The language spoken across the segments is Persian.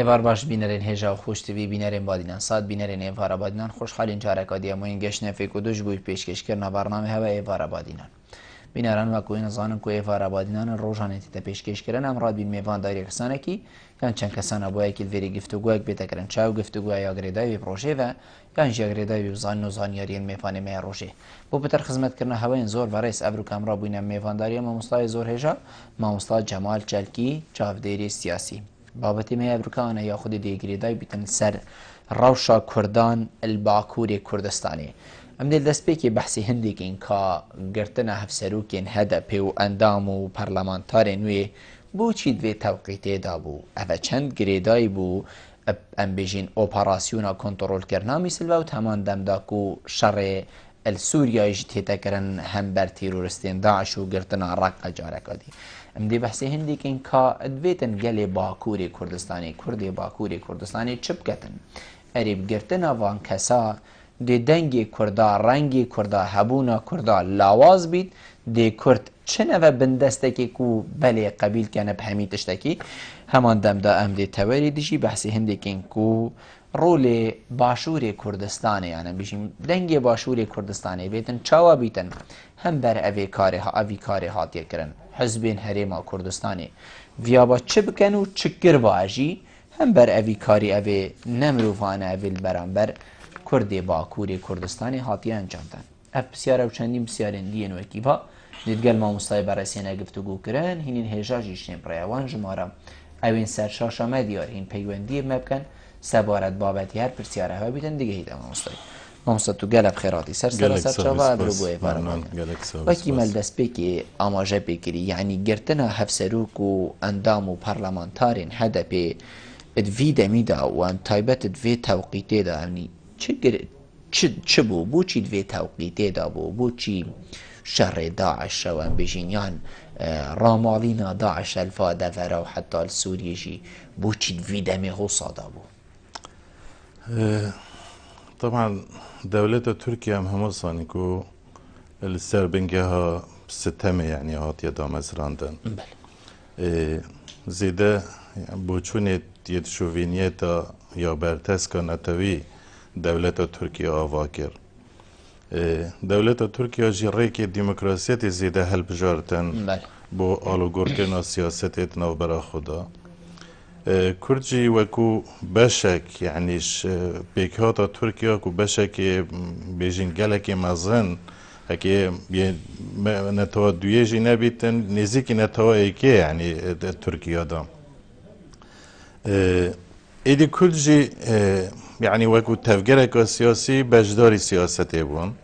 ایوار باش بینرین هجا و خوش تیوی بینرین بادینان ساد بینرین ایوار بادینان خوشحالین جارک آدیا موین گشنه فیکو دوش بوی پیشکش کرنا برنامه هوا ایوار بادینان بینران و کوین زانن کو ایوار بادینان روزانه تیتا پیشکش کرن امراد بین میوان داری کسانه کی کن چند کسانه باید که وری گفتگوی بیت کرن چاو گفتگوی یا گریدای پروژه و کن جا گریدای زان و زانیارین میوان می پروژه بو بتر خدمت کرنا هوا این زور و رئیس ابرو کامرا بوین میوان داری ما مصطفی زور هجا ما مصطفی جمال چلکی چاودێری سیاسی بابەتی مەیە بروکانە یا خودی دێگریدای بیتن سەر ڕەوشە کوردان الباکووری کوردستانی ئەم دێ دەستپێکی بەحسی هەندێکین کە گرتنە هەفسەرروکێن هەدە پێ و ئەندام و پەرلەمانتارێ نوێ بۆچی دوێ تەوقیتێدا بوو ئەvە چەند گرێدای بوو ئەم بێژین ئۆپەراسیۆنە کۆنتڕۆلکردنا میسلوە و هەمان دەمداک و شەڕێ السوریایش تێتەکردن هەم بەر تیرۆریستێن داعش و گرتنە ڕەقە جارەکەدی ئەم دێ بەحسی هەندێکین کە دوێتن گەلێ باکووری کوردستانی کوردی باکووری کوردستانی چ بکەتن ئەری بگرتنە وان کەسا دێ دەنگی کووردا ڕەنگی کووردا هەبوونە کووردا لاواز بیت دێ کورد چنەوە بندەستێکێک و بەلێ قەبیلکەنە هەمی تشتێکی هەمان دەمدا ئەم دێ تەوەری دژی بەحسی هەندێکین و ڕۆلێ باشووری کوردستانی یانە بژیم دەنگی باشووری کوردستانی بێتن چاوە بیتن هەم بەر ئەوێ کارێ هاتیەکردن حزبین هەرێما کوردستانی ڤیابە چ بکەن و چ کردواژی هەم بەر ئەوی کاری ئەوێ نەمرۆڤانە ئەوێ بەرامبەر کوردێ باکووری کوردستانی هاتیە ئەنجامدان ئەف پرسیارە و چەندین پرسیارên دیên wekî دیدگەل مامۆستای بەڕێسیێنە گفتوگوکردن هینین هێژاژی شتێنپڕیاوان ژمارە ئەوێن سەرشاشەمە دیار هین پەیوەندی مە بکەن سەبارەت بابەتی هەر پرسیارە هەوە بیتن دیگە هیدە مامۆستای مامۆستا تو گەلە بخێراتی سەر چاوا برو بۆ ئێوارەوان وەکی مەلدەستپێکی ئاماژە پێکردی یعنی گرتنە هەفسەروک و ئەندام و پەرلەمانتارێن هەدە پێ دوی دەمیدا وان تایبەت دوێ تەوقیتێدا ئەنی چ بوو بۆچی دوێ تەوقیتێدا بوو بۆچی شەڕێ داعشەوە بژینیان ڕاماڵینە داعش ئەلفا دەڤەرە و حتا سووریێژی بۆچی دوی دەمێ هۆسادا بوو طبعا دولة تركيا هم صانيكو السربنجها ستمة يعني هاتيا دامز راندن زيدا بوچوني يتشوفينيتا يا برتسكا نتوي دولة تركيا آواكر دولة تركيا جيريكي ديمقراسية زيدا هل بجارتن بو آلوگوركنا سياستت نو برا خدا كردجي وكو بشك يعنيش بيكهاتا تركيا كو بشك بيجين جالكي مازن هكي نتوا دويجي نبيتن نزيكي نتوا ايكي يعني تركيا دا ايدي كردجي يعني وكو تفجيرك سياسي بجداري سياسته بون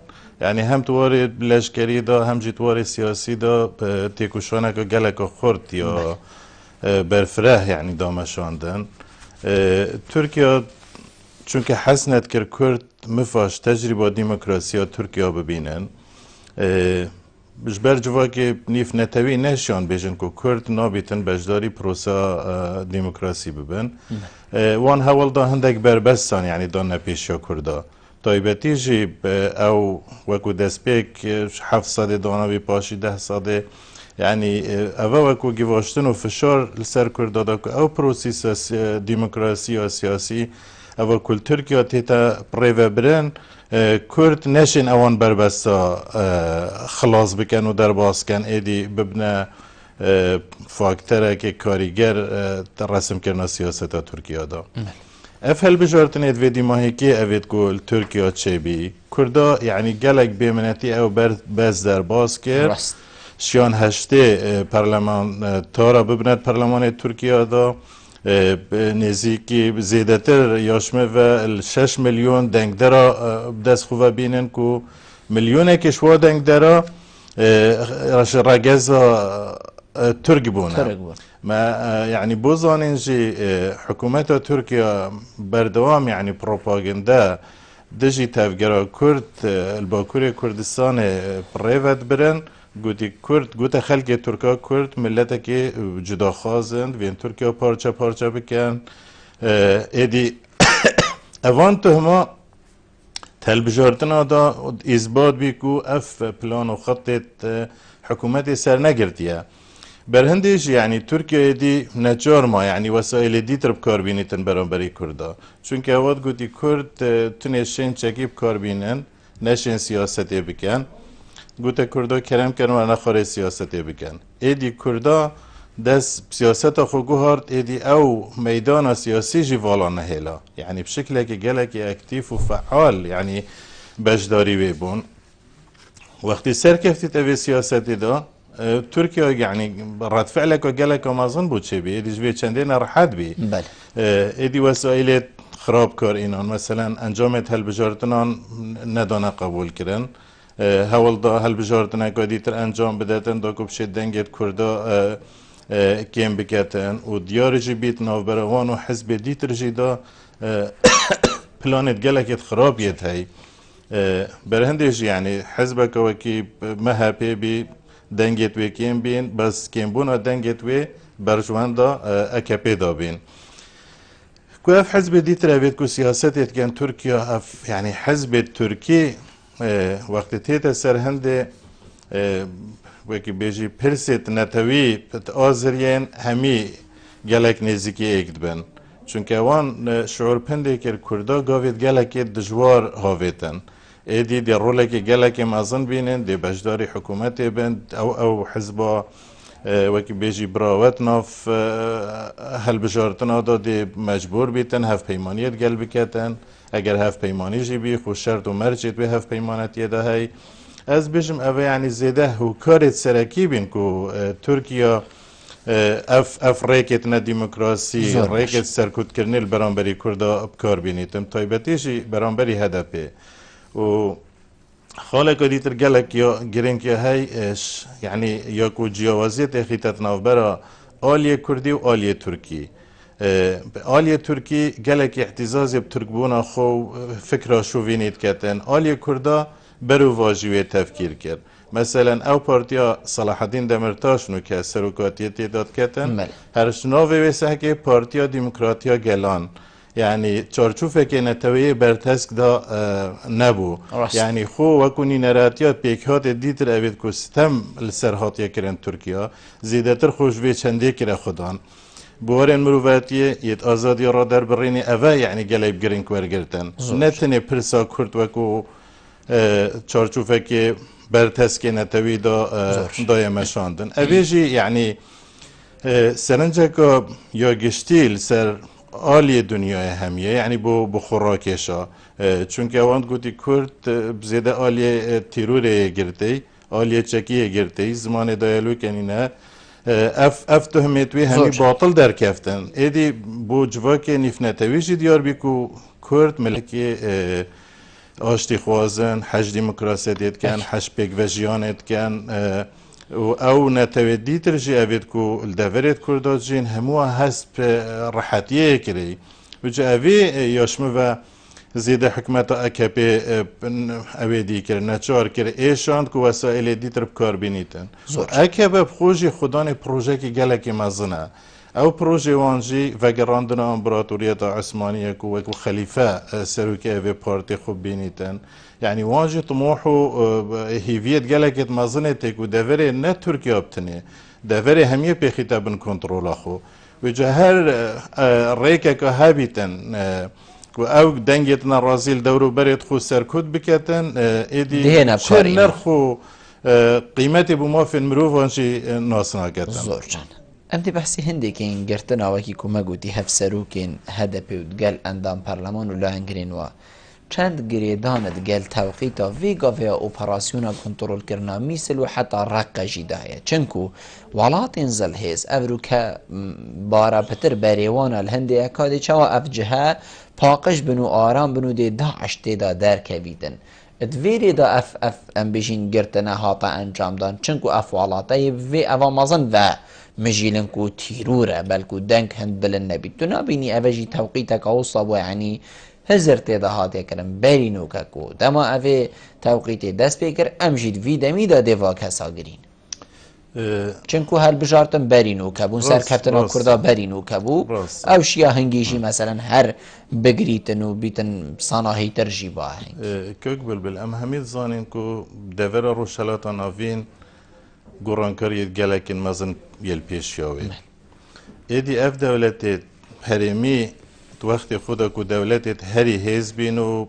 يعني هم تواري بلشكري دا هم جي تواري سياسي دا تيكوشانك جالك خورت يا برفره يعني دامشاندن تركيا چونك حسنت كر كرد مفاش تجربة ديمقراسية تركيا ببينن بجبر جواكي نيف نتوي نشان بيجن كو كرد نابيتن بجداري بروسا ديمقراسي ببن وان هول دا هندك بربستان يعني دانا بيشيا كردا طيبتي جي او وكو دسبيك 700 دانا بي باشي 10 يعني أفاوكو جيفاشتنو فشار لسر كرداداكو أو بروسيس ديمقراسي سياسي أفا كل تركيا تيتا بريفا برين كرد نشين أوان بربسا خلاص بكن و درباس كان إيدي ببنا فاكترة كي كاريگر رسم كرنا سياسة تركيا دا أفهل بجارتن إدوي ديماهيكي أفيد كل تركيا تشيبي كردا يعني جالك بيمنتي أو بس درباس كر شیان هشته پارلمان تارا ببند پارلمان ترکیه دا نزدیکی زیادتر یاشمه و 6 میلیون دنگدرا دست خوبه بینن کو میلیونه کشور دنگدرا رگز ترکی بونه ما يعني بوزانين جي حكومة تركيا بردوام يعني بروباغندا دجي تفجر كرد الباكوري كردستان بريفت برن گوتی کرد گوته خلق ترکا کرد ملت که جدا خازند وین ترکیا پارچه بکن ایدی اوان تهما تلبجارتنا دا اثبات بیکو اف پلان و خطت حکومت سر نگردیه برهندش يعني تركيا دي نجار ما يعني وسائل دي ترب كاربينيتن برانبري كردا چونکه اواد گوتی کرد تنشین چکی بکاربینن نشین سیاستی بکن گوته کردا کرم کردن و نخواره سیاستی بکن ایدی کردا دست سیاست خو گوهارد ایدی او میدان سیاسی جی والا نهیلا يعني بشكل جالك اكتيف وفعال يعني بجداري بيبون وقتی سر کفتی تبی سیاستی دا ترکیا يعني رد فعلك وقالك وما ظن بود شي بي ايدي جبي چندين راحت بي بله ايدي وسائل خراب کار اینان مثلا انجامت هلبجارتنان ندانه قبول کرن هول دا هلبجارتنه که دیتر انجام بدهتن دا کبشه دنگت کرده کم بکتن و دیار جی بیت نافبروان و حزب دیتر جی دا پلانت گلکت خراب یت هی برهندش يعني حزبك وكي مهابي بي دنجت وي كيم بين بس كيم بونا دنجت وي برجوان دا اكابي دا بين كوف حزب دي ترابيت كو سياسات كان تركيا اف يعني حزب التركي وقت تيتا سرهند وكي بيجي برسيت نتوي بتآزرين همي جلك نزيكي اكدبن چونکه وان شعور پنده که کردا گاوید گلک دجوار هاویتن ایدی دی روله که گلک مازن بینن دی بجداری حکومت بند او حزبا وکی بیجی براوت ناف هل بجارتنا دا دی مجبور بیتن هف پیمانیت گل بکتن اگر هف پیمانی جی بی خوش شرط و مرجت به هف پیمانت یده های از بیجم اوه یعنی زیده هو کارت سرکی بین که ترکیا اف ریکت نه دموکراسی ریکت سرکوت کرنیل برانبری کردا بکار بینیتم تایبتیشی برانبری هدفه و خاله که دیتر گلک یا گرین که هایش یعنی یا کو جیاوازیت خیتت نافبرا آلیه کردی و آلیه ترکی آلیه ترکی گلک اعتزازی بترکبونا خو فکر شوینیت کتن آلیه کردا برو واجوی تفکیر کرد مثلا او پارتیا صلاح الدین دمرتاش نو که سروکاتیتی داد کتن هرش ناوی ویسه که پارتیا دموکراتیا گلان يعني چارچوفه که نتویه برتسک دا نبو يعني خو وکنی نراتیات پیکهات دیتر اوید که ستم لسرهاتیه کرن ترکیا زیدتر خوشوی چنده کره خودان بوارن مروفاتیه یت آزادی را در برینی اوه يعني گلیب گرینک ورگرتن نتنه پرسا کرد وکو چارچوفه که برتسک نتوی دا دای مشاندن اویجی يعني سرنجه که یا گشتیل سر عالی دنیای همیه یعنی بو خوراکشا چونکه اوان گوتی کرد بزیده عالی تیرور گرتی عالی چکیه گرتی زمان دایلو کنینه اف تهمتوی همی باطل در کفتن ایدی بو جواک نیفنتویجی دیار بی که کرد ملکی آشتی خوازن حج دموکراسی دید کن حج پیک وجیانت کن او نتویدی ترجی اوید کو الدورت کرده جین همو هست راحتیه کری و جا اوی یاشمه و زیده حکمت اکپی اویدی کر نچار کر ایشاند که وسائل دیتر بکار بینیتن اکپ بخوشی خودان پروژه که گلک مزنه او پروژه وانجی وگراندن امپراتوریت عثمانیه که وکو خلیفه سروکی اوی پارتی خوب بینیتن يعني واجه طموح هيفيت جالكت مازنه تكو دافري نه تركيا بتني دافري هميه بخيتابن كنترول اخو وجهر ريكا كهابيتن او دنجتنا رازيل دورو بريت خو سركوت بكتن ايدي شر نرخو قيمتي بموافن مروفانشي ناسنا كتن زورجان امتي بحثي هندي كين جرتنا وكي كما قوتي هفسروكين هدپي ودقال اندام برلمان ولا هنگرين وا چند گریدانت گل توقیتا ویگا و اپراسیونا کنترول کرنا میسل و حتی رقا جیده هیا چنکو ولات انزل هیز او که بارا پتر بریوانا الهنده اکادی چوا اف جهه پاقش بنو آرام بنو دی داعش تیدا درکه بیدن ادویری دا اف ام بجین گرتنه هاتا انجام دان چنکو اف ولاتای وی اوا مازن و مجیلن کو تیروره بلکو دنگ هند بلن نبید تو نبینی اوجی توقیتا که اوصابو یعنی هزر تیدا هاتی کرن برینو که کو دما اوه توقیت دست بکر امجید وی دمی دا دیوا کسا گرین چنکو هل بجارتن برینو که بون سر کفتنا کردا برینو که بو او شیا هنگیشی مثلا هر بگریتن و بیتن صناهی ترجی با هنگ که اقبل بالام همید زانین که دور روشلات ناوین گۆڕانکاریت gelekên mezin yel pêşiya wê. Êdî ev dewletê herêmî wextê xwe da ku dewletê herî hêz bîn û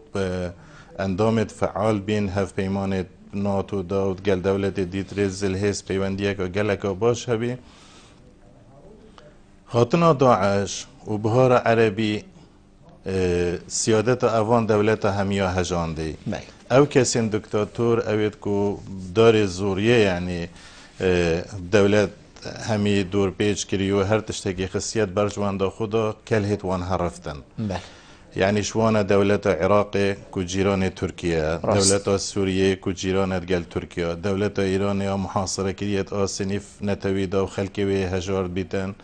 endamê feal bîn hevpeymanê NATO da û gel dewletê dîtirê zilhêz peywendiyeka geleka baş hebî. Hatina Daeş û bihara Erebî siyadeta evan dewleta hemiya hejandî. Ev kesên diktatör evêt ku darê zoriyê yani dewlet hemî dûrpêç kiriyo her tiştekî xisiyet ber ji wan da xwe da kel hêt wan heriftin. Yani ji wana dewleta Iraqê ku cîranê Tirkiye, dewleta Sûriyê ku cîranet gel Tirkiye, dewleta Îranê ya muhasere kiriyet a sinîf netewî da û xelkê wê hejar bîtin.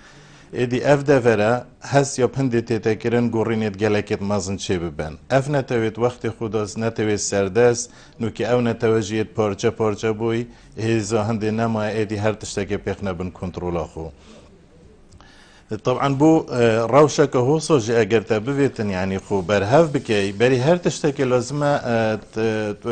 Êdî ev devere hes ya pindê têtekirin gorînêt gelekêt mezin çê bibin. Ev netewêt wextê xwe da netewê serdest, nûkî ew netewe jî yê parça parça bûyî, hêza hindê nemaye êdî her tiştekê pêx nebin kontrola xwe. طبعا بو روشك هوسو جي اگر تبويتن يعني خو برهف بكي بري هر تشتكي لازمه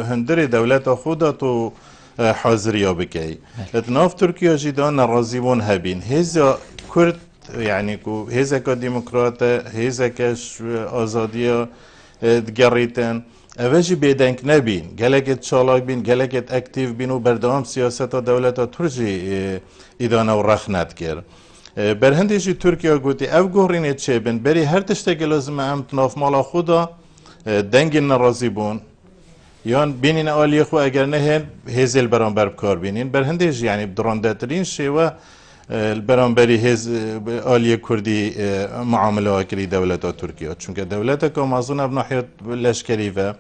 هندري دولتا خودا تو حاضريا بكي لتناف تركيا جيدان رازيبون هبين هيزا كرد يعني كو هيزا كديمقراطه هيزا كش ازاديا دقريتن اوجي بيدنك نبين گلكت چالاك بين گلكت اكتيف بين و بردوام سياستا دولتا ترجي ادانه و رخنت كر برهندشی ترکیه گویی اف گورینه چه بن بری هر تشتگی لازم ام تناف مالا خدا دنگ نرازی بون یان بینین آلی خو اگر نه هزل برانبر کار بینین برهندش یعنی درندترین شیوه برانبری هز آلی کردی معامله کردی دولت ترکیه چون که دولت که مازون بناحیت لشکری و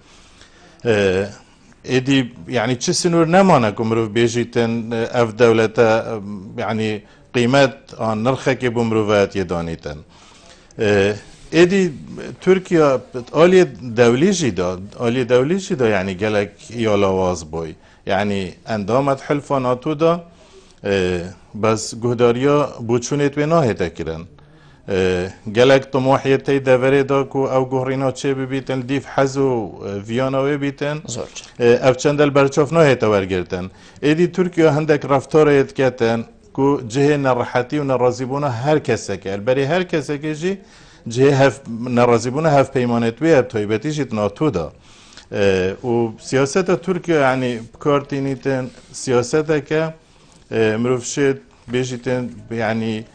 ادی یعنی چه سنور نمانه کمرو بیجیتن اف دولت یعنی قیمت آن نرخی بمروات یدانیتن. ایدی ترکیه آلی دولی جدا یعنی گلک یالاواز بوی یعنی اندامت حلفا ناتو دا بس گهداریا بوچونیت و ناهی تکرن گلک طموحیت تی دوره دا کو او گهرینا چه ببیتن دیف حزو ویاناوی بیتن او چندل برچاف ناهی تورگرتن. ایدی ترکیه هندک رفتارت کتن کو جهه نرحتی و نرازیبونه هر کسی که البری هر کسی که جی جهه هف نرازیبونه هف پیمانت وی تایبتی جیت ناتو دا و سیاست ترکیه یعنی کارتینیتن سیاست که مروفشت بیجیتن یعنی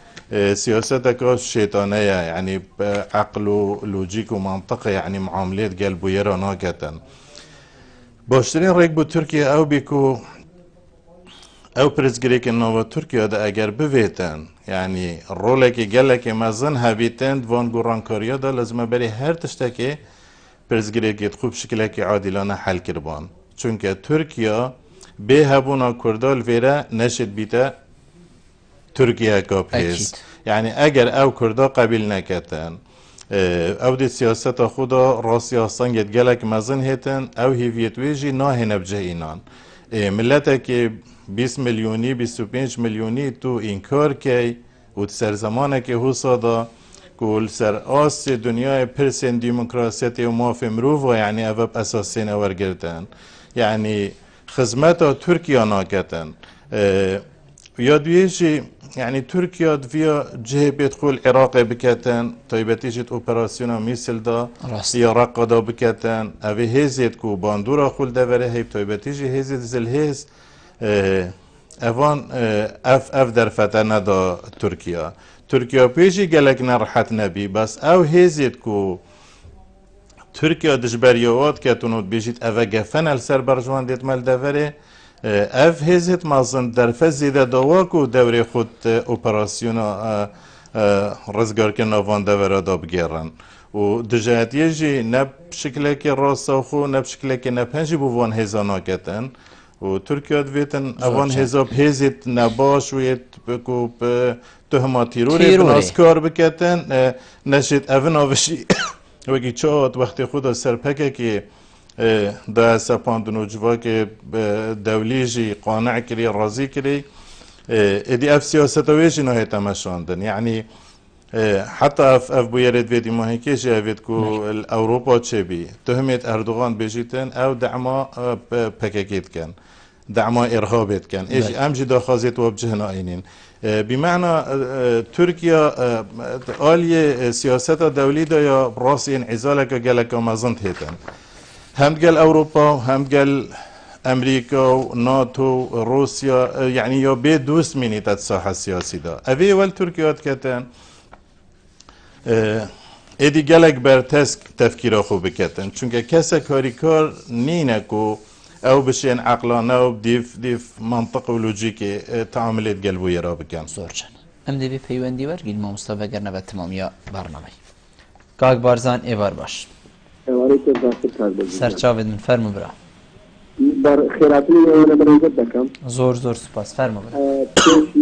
سیاست که شیطانه یعنی عقل و لوجیک و منطقه یعنی معاملات قلب و یرا ناکتن باشترین ریک بو ترکیه او بیکو او پرزگریک نوو ترکیه دا اگر بویتن یعنی رولکی گلکی مزن هبیتن وان گورانکاریا دا لازمه بری هر تشتکی پرزگریکیت خوب شکلکی عادلانه حل کربان چونکه ترکیه به هبونا کردال ویره نشد بیته ترکیه کا پیز یعنی اگر او کردا قبیل نکتن او دی سیاست خدا راسی آسانگت گلک مزن هیتن او هیویت ویجی ناهی نبجه اینان ملته که 20 میلیونی 25 میلیونی تو انکار کی و سر زمانه که حسادا کل سر آس دنیای پرسن دموکراسی و مافمرو و یعنی اوب اساسین ورگردن یعنی خدمت ترکیه ناکتن یادویشی یعنی ترکیه دویا جه بیدخل عراق بکتن تایبتیجت اپراسیون میسل دا یا رقا دا بکتن اوه هزید کو باندورا خول دوره هیب تایبتیجی هزید زلهز اوان اف در فتنه دا ترکیه پیشی گلک نرحت نبی بس او هزید کو ترکیه دجبریوات کتونود بیشید اوه گفن السر برجوان دیت مل دوره اف هزید مازن در فزیده دواکو دوره خود اپراسیون رزگار که نوان دوره دا بگیرن و دجاتیه جی نب شکله که راستا خو نب شکله که نپنجی بوان هزانا کتن و ترکیه دویتن اوان حزاب هزید نباش و بکو تهماتی روری بناسکار بکتن نشید اوان آوشی وکی چاوت وقتی خود سرپکه که دا سپاندنو جوا که دولی جی قانع کری رازی کری ادی اف سیاست ویجی نوهی تمشاندن یعنی حتی اف بویرد ویدی ماهی که جی اوید که اوروپا چه بی تهمت اردوغان بجیتن او دعما پککیت کن دعما إرهابت كان إيش أمجي داخازت وبجهنا إنين بمعنى تركيا آلية سياسة دولية دا يا براسي انعزالك جالك مازنت هيتن هم قال أوروبا هم قال أمريكا وناتو روسيا يعني يا بيت دوست مني تتساحة السياسي دا أبي أول تركيا كتن ایدی گلک بر تفکیر خوب بکتن چون که کسی کاریکار نینکو او بشین عقلانه و دیف منطق و لوجیک تعاملات قلبوی را بکن زورچن ام دی بی پیوندی ورگین ما مصطفى گرنه و تمامی برنامه کاک بارزان ایوار باش سرچاوید من فرمو برا بر خیراتنی انا برنجت دکم زور سپاس فرمو برا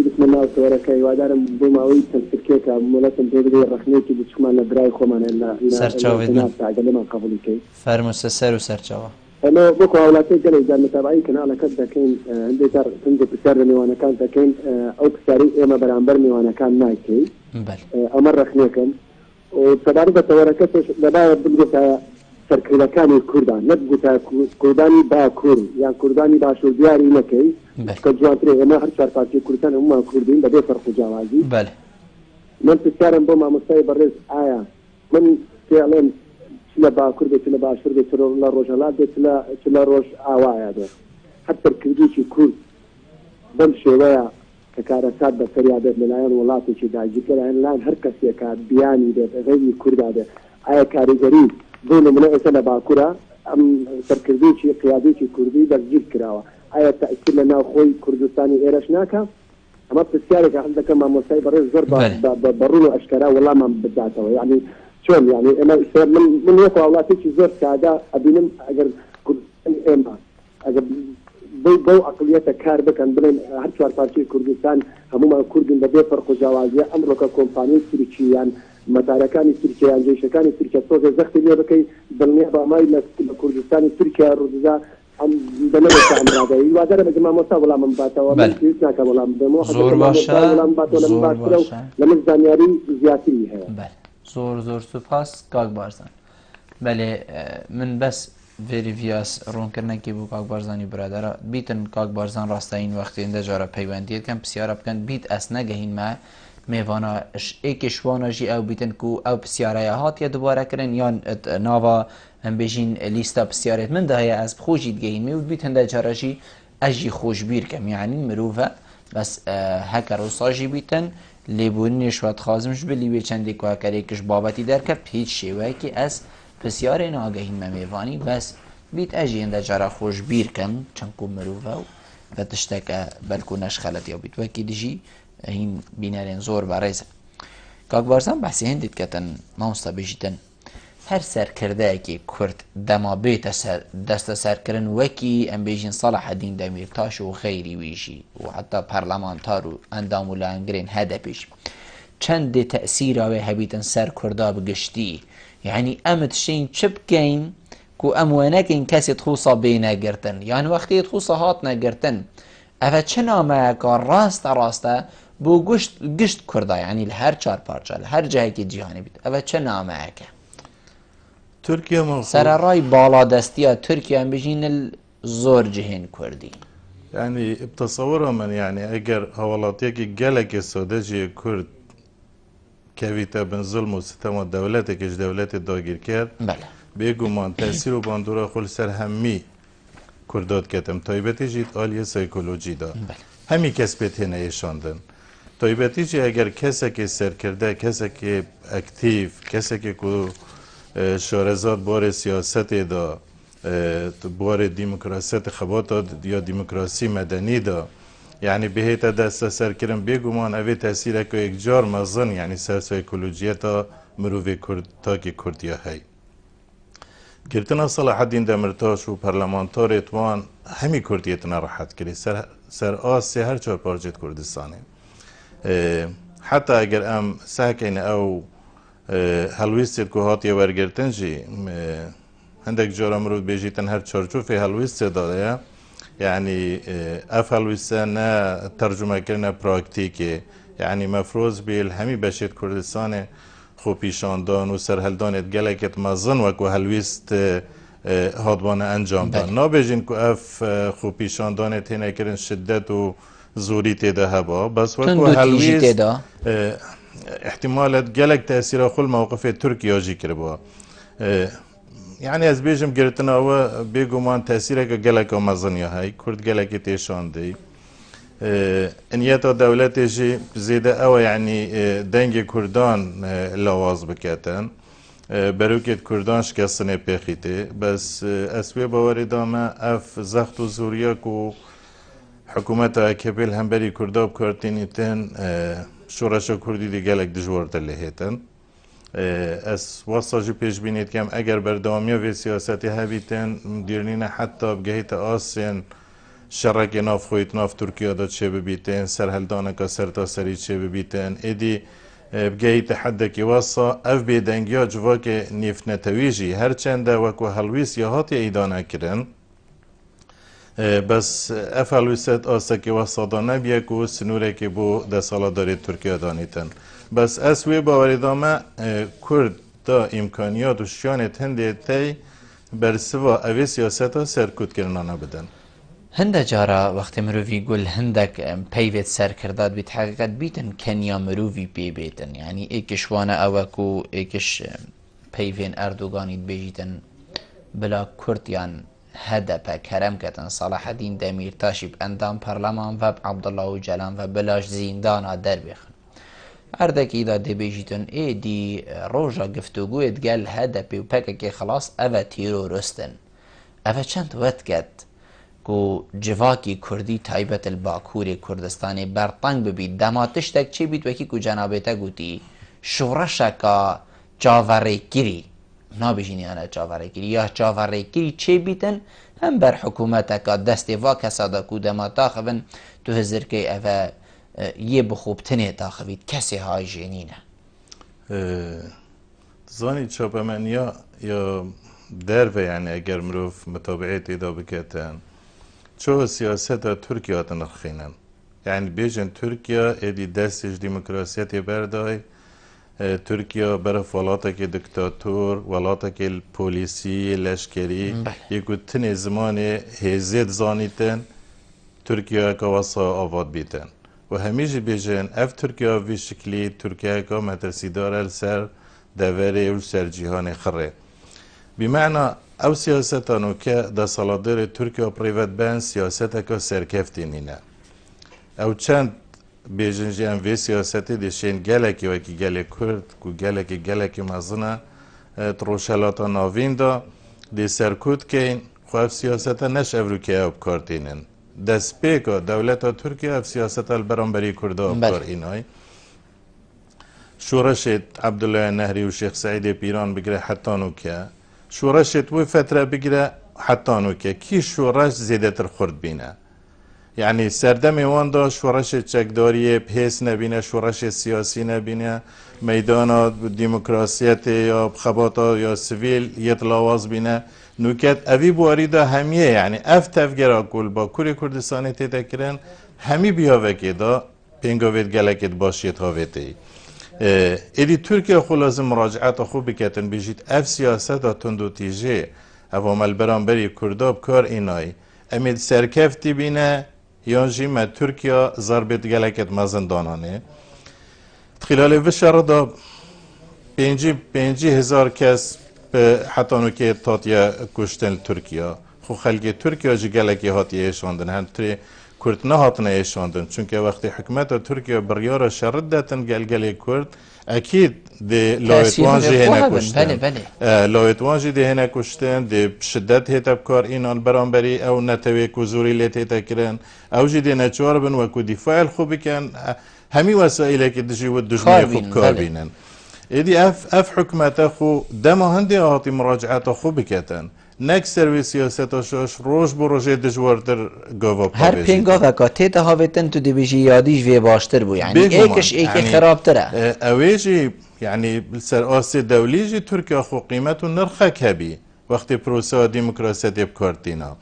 بسم الله وبركاته وادارم بماوي تفكيك مولاتن تدري رخنيكي بتشمال برای خومن الا سرچاوید من تعجل ما قبول كي فرمو سر و سرچاوا انا بكو اولاتي قال اذا متابعي كان على كذا كاين عندي تر عندي بسرني وانا كان كاين او بساري اما برامبرني وانا كان نايكي بل امر رخنيكم وتبارك توركت لبا بقول سركيلا كان الكردان نبغى كرداني با كورد يعني كرداني باشو دياري نكي كجوانتري انا هر شهر فاتي كردان هم كردين بدي فرق جوازي بله من تسارم بما مستوى برز آية من فعلا تلا با كرد تلا با شرد تلا لا روجالات تلا روج آوايا ده حتى الكرديشي كرد بم شوية ككارثات بسريعة ملايين ولاتي شي داجي كلا الان هر كسي كاد بياني ده غير كرد ده آية كاريجري دون من أسنة باكورة أم سركرديشي قياديشي كردي درجيل كراوة آية تأثير لنا خوي كردستاني إيرشناكا أما بتسيارك عندك ما مساي برز زربة برونو أشكرا والله ما بدعته يعني شون يعني أنا من يقوى أولاتي شي زور سعادة أبينم أجر كردستاني إيما أجر بو أقلية كاربك أن بلين هرشوار فارشي كردستان هموما كردين بدي فرق جوازية أمريكا كومباني سيريشيان مداركان تركيا جيشكان تركيا صوت زخت اللي بكي بالنيابة ماي لكردستان تركيا ردزا ام بنوي تعمر هذا وادر بجماعة مصاب ولا من باتا ولا كيسنا ولا من زور باشا ولا من باتا ولا من باتا لمن زانياري زياتي هي بله زور سپاس کاک بارزان بله من بس ویریفیاس رون کردن که بو کاک بارزانی برادر بیتن کاک بارزان راسته این وقتی اینده جارا پیوندیت کن بسیارا بکن بیت اس نگهین ما میوانا ایکشوانا جی او بیتن کو او بسیاره هات یا دوباره کرن یا ناوا هم بجین لیستا بسیارت من ده از خوشید گهین میود بیتن ده جارا جی اجی خوش بیر کم یعنی مروفه بس هکر و ساجی بیتن لیبونی شوات خازمش بلی به چندی که هکر ایکش بابتی در که پیچ شیوه که از بسیاره ناگهین میوانی بس بیت اجی انده جارا خوش بیر کم چنکو مروفه و تشتک بلکونش خلط یا بیت وکی دیجی هین بینارین زور بارزه کاک بارزان بحثی هندید کتن مامستا بجیتن هر سرکرده که کرد دما بیت دست سرکرن وکی ام بیجین صلاح الدین دمیرتاش و غیری ویجی و حتی پرلمانتار و اندامو لانگرین هدفش چند تأثیر و هبیتن سرکرده بگشتی یعنی امت شین چه بکین کو اموانکین کسی تخوصا بینه گرتن یعنی وقتی تخوصا هات نگرتن اوه چه نامه که راسته بو گشت کرده یعنی هر چار پارچه هر جایی که جهانی بید اوه چه نامه که تركيا سر رای بالا دستیا ترکیه هم بجین زور جهین کردی يعني بتصورها من يعني اگر هولاتيك جالك السوداجي كرد كافيتا بن ظلم وستم دولتك ايش دولت داگیر کرد بله بيگو من تأثير و باندورا خل سر همي كردات كتم تايبتي جيت آلية سيكولوجي دا بله همي کسبت هنه ایشاندن تایبتی چی اگر کسی که سر کرده کسی که اکتیف کسی که شارزاد بار سیاست دا بار ديمقراسية خباطة یا ديمقراسی مدنی دا يعني بهيتا دست سر کرن بيگومان اوه تأثیر اکو اکجار مزن يعني سر سيكولوجيتا مروفي تاكي كرديا هاي گرتنا صلاح الدین دمیرتاش و پرلمانتار اتوان همی کردیتنا راحت کردی سر آسی هر چهار پارچت کردستانه حتی اگر ام ساکن او هلویستید که هاتی ورگرتن جی هندک جارا مرود بیجیتن هر چارچوفی هلویست داره يعني افهلویسته نه ترجمه کردن پراکتیکه يعني مفروض بیل همی بشید کردستانه خو پیشاندان و سرهلدانت گلکت مزن وکو هلویست هادوانه انجام دان نابجین که اف خوپیشاندانه تینه کرن شدت و زوری تیده هبا بس وکو هلویز احتمالت گلک تأثیر خل موقف ترکیه جی کربا يعني از بيجم قرتنا و بيجومان تأثيره كجلك ومزنيا هاي كرد جلك تيشان دي انياتا دولتي جي زيادة او يعني دنج كردان لواز بكاتن بروكت كردان شكسنه بيخيتي بس اسوي باوري داما اف زخت و زورياك و حكومتا كبيل هم بري كردا بكارتينيتن شورشا كردي دي جلك دجوارت اللي هيتن از واسطه پیش بینید که اگر بردامی و سیاستی هبیتن دیرنین حتی بگهیت آسین شرک ناف خویت ناف ترکیه داد چه ببیتن سرهلدانه که سرتا سری چه ببیتن ایدی بگهیت حد که واسطه اف بیدنگی ها جوا که نیف نتویجی هرچنده وکو هلویس یا هاتی ایدانه کرن بس اف هلویست آسته که واسطه دانه بیا که سنوره که بو ده سالا دارید ترکیه دانیتن بس اسوی باوری دامه کرد دا امکانیات و شیانت هنده تی برسوا اوی سیاست ها سرکوت کرنانه بدن هنده جارا وقتی مروفی گل هندک پیوت سر کرداد بیت حقیقت بیتن کنیا مروفی پی بیتن یعنی ایکش وانه اوکو ایکش پیوین اردوگانیت بیجیتن بلا کردیان هدف کرم کتن صلاح الدین دمیرتاشی اندام پارلمان و عبدالله جلان و بلاش زیندانا در بخن اردك إذا دبيجيتن دي روجا گفتگو اتقال هدفي وباكا خلاص أفا تيرورستن أفا چند وقت كو جواكي كردي تايبة الباكوري كردستاني برطنگ ببيت دماتش تك چي بيت وكي كو جنابتا قوتي شورشكا جاوري كيري نابجيني أنا جاوري كيري يا جاوري كيري چي بيتن هم بر حكومتك دستي واكا سادا كو دماتا خبن تهزر كي أفا یه بخوب تنه تاخوید کسی های جنینه زانی چاپمن یا درو یعنی اگر مروف متابعیت ایدا بکتن چو سیاست ترکیه تنرخینن یعنی بیجن ترکیه ایدی دستش دموکراسیت بردای ترکیه برف ولاتا که دکتاتور ولاتا که پولیسی لشکری یکو تنه زمان هزید زانیتن ترکیه که واسا آواد بیتن و همیشه بیجن اف ترکیه وی شکلی ترکیه که مترسی داره سر دوره و سر جهان خره بمعنى او سیاستانو که دا سالادر ترکیه پریوت بین سیاست که سرکفتی نینه او چند بیجن جان وی سیاستی دیشین گلکی وکی گلک کرد که گلکی مزنه تروشلاتا ناوین دا دی سرکود که خواهد سیاست نش افروکیه او بکارتینن دست پیکا دولت ترکیه اف سیاست البرانبری کرده افکار اینای شورشت عبدالله نهری و شیخ سعید پیران بگیره حتی نوکه شورشت و فتره بگیره حتی نوکه کی شورش زیده تر خورد بینه یعنی سردم وان دا شورش چکداری پیس نبینه شورش سیاسی نبینه میدان دموکراسیت یا خباتا یا سویل یه تلاواز بینه نوکت اوی بواری دا همیه یعنی اف تفگرا کل با کوری کردستانی تیتا کرن همی بیاوکی دا پینگاوید گلکت باشید هاویتی ایدی ترکیه خلازم مراجعات خوب بکتن بیجید اف سیاست دا تندو تیجه او عمل برانبری کرداب کار اینای امید سرکفتی بینه یا جیمه ترکیه ضربت گلکت مزندانانه خلال وشار دا 50,000 کس حتی نوکه تاتیا کشتن ترکیه خو خلق ترکیه جی گلکی هاتی ایشاندن هم تری کرد نه هاتنه ایشاندن چونکه وقتی حکومت ترکیه بریار شرد داتن گلگلی کرد اکید دی لایتوان جی هنه کشتن لایتوان جی دی هنه کشتن دی شدت هیتا بکار اینان برانبری او نتوی کزوری لیت هیتا کرن او جی دی نچوار بن وکو دفاع خوبی کن همی وسائله که دجی و دجنه خوب کار بینن ایدی اف حکمت خو دم هندی آتی مراجعات خو بکتن نک سرویس سیاست شش روز بر روز دجوارتر گاوا پا هر پینگا وکاته تا هاویتن تو دیویجی یادیش وی باشتر بو یعنی ایکش ایکی خرابتره اویجی یعنی سر آسی دولیجی ترکیه خو قیمت و نرخه کبی وقتی پروسه دموکراسیت بکارتینا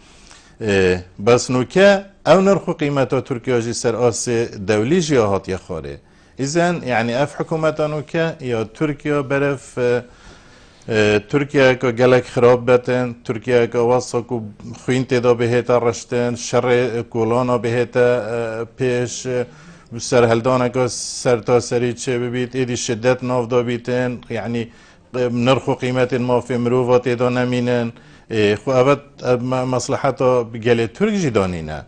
بس نوکه او نرخ قیمت ترکیه جی سر آسی دولیجی هات خاره إذن يعني أف حكومتانو كا يا تركيا برف تركيا كجلك خراب بتن تركيا كواسق خوين تدا بهتا رشتن شر كولانا بهتا پیش سر هلدانا که سر تا سری چه ببید ایدی شدت ناف دا بیتن يعني نرخ و قیمت ما في مروفات دا نمینن خو اوت مصلحتا بگل ترک جدانینه